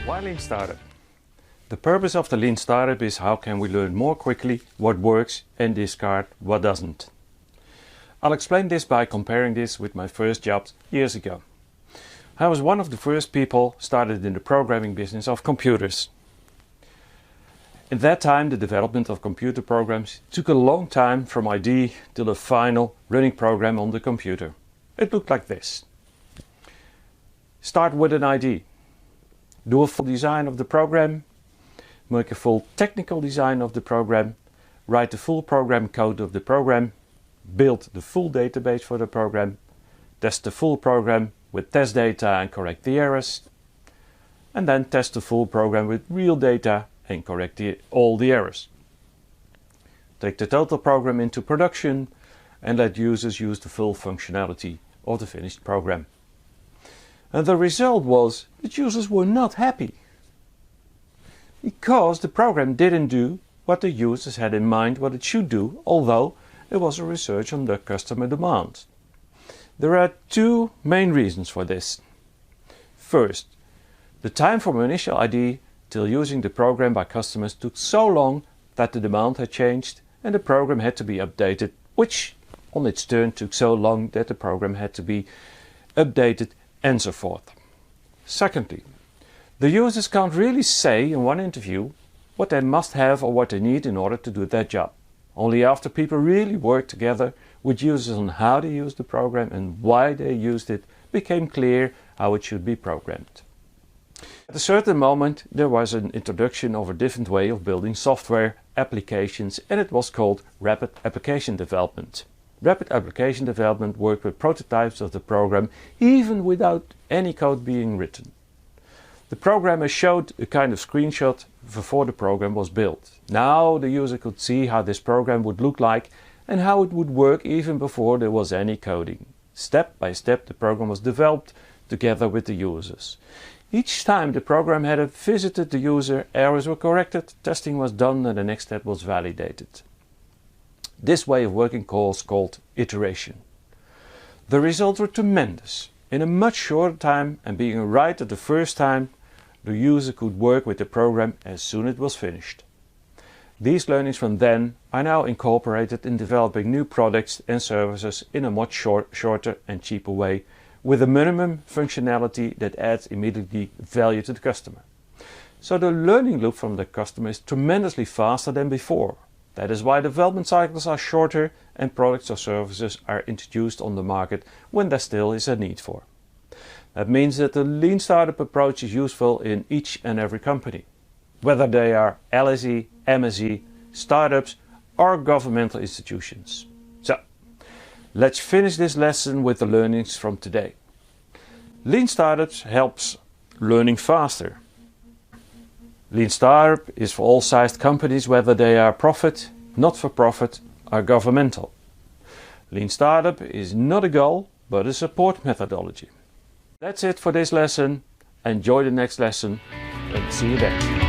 Why Lean Startup? The purpose of the Lean Startup is how can we learn more quickly what works and discard what doesn't. I'll explain this by comparing this with my first job years ago. I was one of the first people started in the programming business of computers. At that time, the development of computer programs took a long time from idea to the final running program on the computer. It looked like this. Start with an idea. Do a full design of the program, make a full technical design of the program, write the full program code of the program, build the full database for the program, test the full program with test data and correct the errors, and then test the full program with real data and correct all the errors. Take the total program into production and let users use the full functionality of the finished program. And the result was that users were not happy, because the program didn't do what the users had in mind what it should do, although it was a research on the customer demand. There are two main reasons for this. First, the time from initial idea till using the program by customers took so long that the demand had changed and the program had to be updated, which on its turn took so long that the program had to be updated and so forth. Secondly, the users can't really say in one interview what they must have or what they need in order to do their job. Only after people really worked together with users on how to use the program and why they used it became clear how it should be programmed. At a certain moment there was an introduction of a different way of building software applications, and it was called rapid application development. Rapid application development worked with prototypes of the program even without any code being written. The programmer showed a kind of screenshot before the program was built. Now the user could see how this program would look like and how it would work even before there was any coding. Step by step the program was developed together with the users. Each time the program had visited the user, errors were corrected, testing was done and the next step was validated. This way of working was called iteration. The results were tremendous. In a much shorter time and being right at the first time, the user could work with the program as soon as it was finished. These learnings from then are now incorporated in developing new products and services in a much shorter and cheaper way, with a minimum functionality that adds immediately value to the customer. So the learning loop from the customer is tremendously faster than before. That is why development cycles are shorter and products or services are introduced on the market when there still is a need for. That means that the Lean Startup approach is useful in each and every company, whether they are LSE, MSE, startups or governmental institutions. So, let's finish this lesson with the learnings from today. Lean Startups helps learning faster. Lean Startup is for all sized companies, whether they are profit, not-for-profit or governmental. Lean Startup is not a goal, but a support methodology. That's it for this lesson. Enjoy the next lesson and see you then.